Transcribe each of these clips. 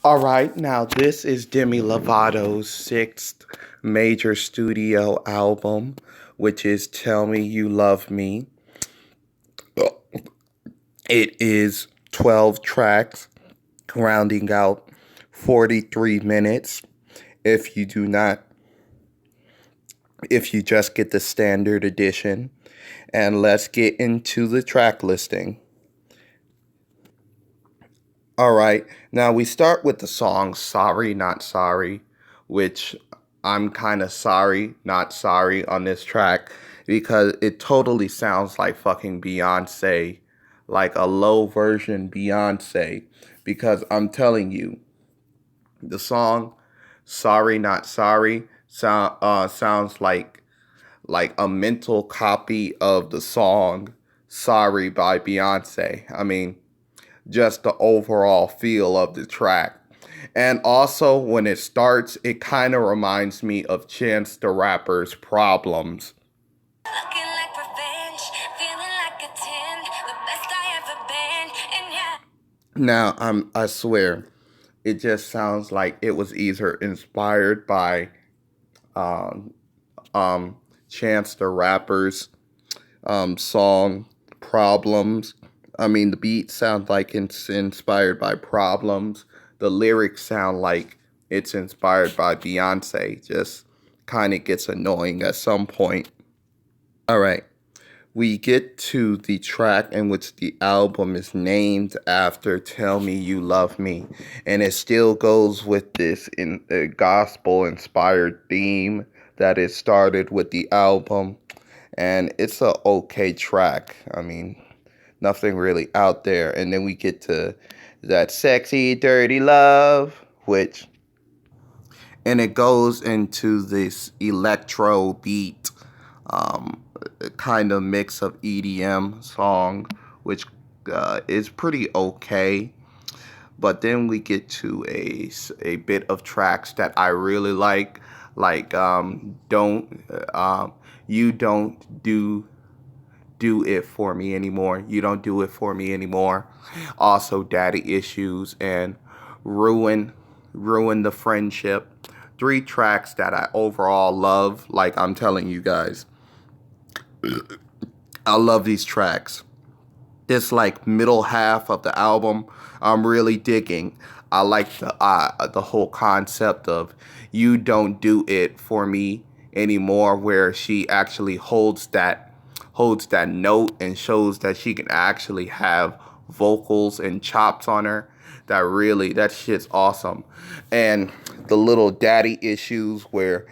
All right, now this is Demi Lovato's sixth major studio album, which is Tell Me You Love Me. It is 12 tracks, rounding out 43 minutes. If you do not, if you just get the standard edition. And let's get into the track listing. All right, now we start with the song Sorry Not Sorry, which I'm kind of sorry, not sorry on this track because it totally sounds like fucking Beyonce, like a low version Beyonce. Because I'm telling you, the song Sorry Not Sorry sounds like a mental copy of the song Sorry by Beyonce. I mean, just the overall feel of the track. And also, when it starts, it kind of reminds me of Chance the Rapper's Problems. Looking like revenge, feeling like a 10, the best I ever been, and yeah. Now, I swear, it just sounds like it was either inspired by um, Chance the Rapper's song Problems. I mean, the beat sounds like it's inspired by Problems. The lyrics sound like it's inspired by Beyonce. Just kind of gets annoying at some point. All right. We get to the track in which the album is named after Tell Me You Love Me. And it still goes with this in a gospel inspired theme that it started with the album. And it's a okay track. I mean, nothing really out there. And then we get to that sexy, dirty love, and it goes into this electro beat, kind of mix of EDM song, which is pretty okay. But then we get to a bit of tracks that I really like don't you don't do it for me anymore. You don't do it for me anymore. Also, Daddy Issues and Ruin the Friendship. Three tracks that I overall love. Like I'm telling you guys, I love these tracks. This like middle half of the album, I'm really digging. I like the whole concept of you don't do it for me anymore, where she actually holds that note and shows that she can actually have vocals and chops on her. That shit's awesome. And the little Daddy Issues where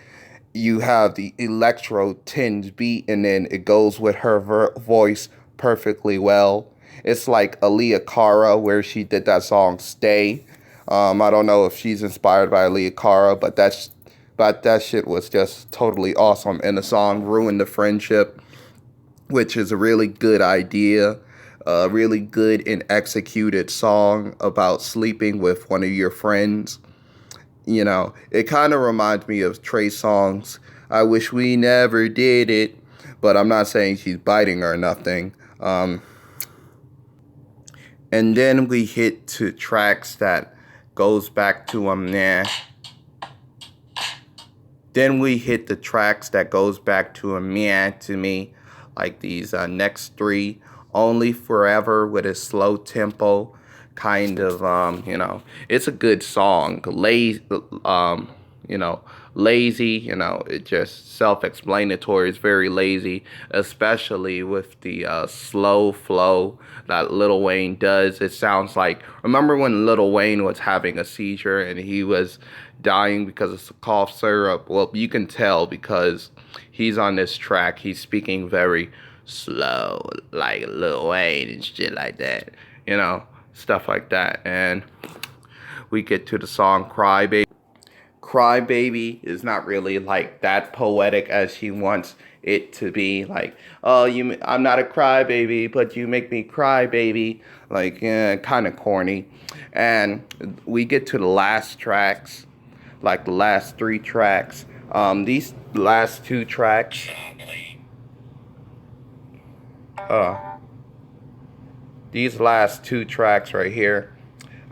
you have the electro tinged beat and then it goes with her voice perfectly well. It's like Aaliyah Cara where she did that song Stay. I don't know if she's inspired by Aaliyah Cara, but that shit was just totally awesome. And the song Ruin the Friendship, which is a really good idea, a really good and executed song about sleeping with one of your friends. You know, it kind of reminds me of Trey Songz I Wish We Never Did It, but I'm not saying she's biting or nothing. And then we hit to tracks that goes back to nah. Then we hit the tracks that goes back to a meh to me, like these next three. Only Forever with a slow tempo, kind of, it's a good song. Lazy, it just self-explanatory. It's very lazy, especially with the slow flow that Lil Wayne does. It sounds like, remember when Lil Wayne was having a seizure and he was dying because of cough syrup? Well, you can tell because he's on this track. He's speaking very slow, like Lil Wayne and shit like that, stuff like that. And we get to the song Cry Baby. Cry Baby is not really like that poetic as he wants it to be. Like, oh, I'm not a crybaby, but you make me cry, baby. Like, kind of corny. And we get to the last tracks, like the last three tracks. These last two tracks, these last two tracks right here,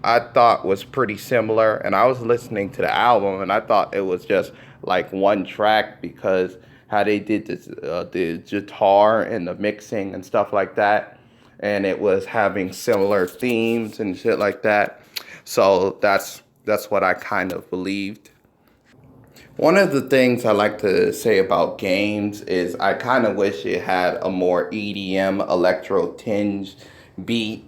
I thought was pretty similar, and I was listening to the album, and I thought it was just like one track because how they did this, the guitar and the mixing and stuff like that, and it was having similar themes and shit like that. So that's what I kind of believed. One of the things I like to say about games is I kind of wish it had a more EDM electro tinge beat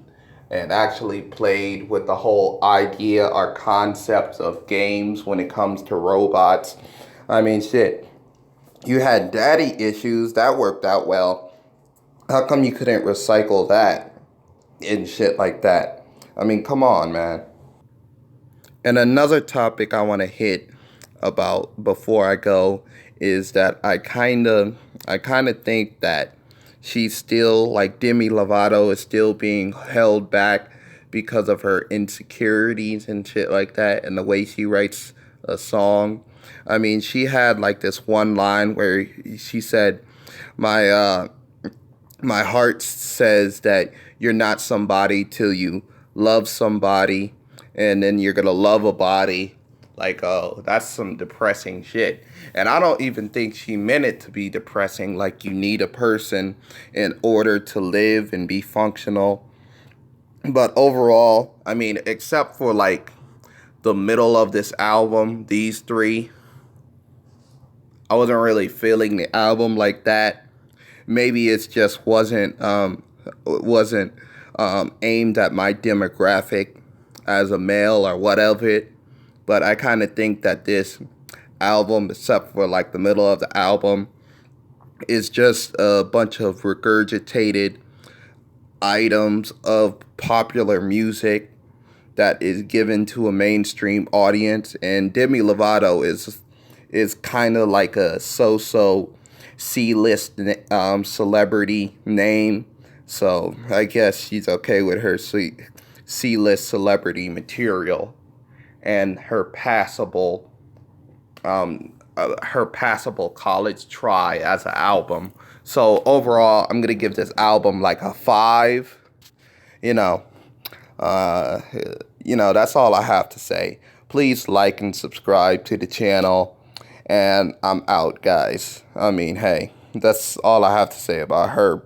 and actually played with the whole idea or concepts of games when it comes to robots. I mean, shit, you had daddy issues, that worked out well. How come you couldn't recycle that and shit like that? I mean, come on, man. And another topic I want to hit about before I go is that I kind of think that she's still like Demi Lovato is still being held back because of her insecurities and shit like that and the way she writes a song. I mean, she had like this one line where she said, "My my heart says that you're not somebody till you love somebody, and then you're gonna love a body." Like, oh, that's some depressing shit. And I don't even think she meant it to be depressing. Like, you need a person in order to live and be functional. But overall, I mean, except for like the middle of this album, these three, I wasn't really feeling the album like that. Maybe it's just wasn't aimed at my demographic as a male or whatever. But I kind of think that this album, except for like the middle of the album, is just a bunch of regurgitated items of popular music that is given to a mainstream audience. And Demi Lovato is kind of like a so-so C-list celebrity name. So I guess she's okay with her C-list celebrity material and her passable college try as an album. So overall, I'm gonna give this album like a 5. You know, uh, that's all I have to say. Please like and subscribe to the channel, and I'm out, guys. I mean, hey, that's all I have to say about her.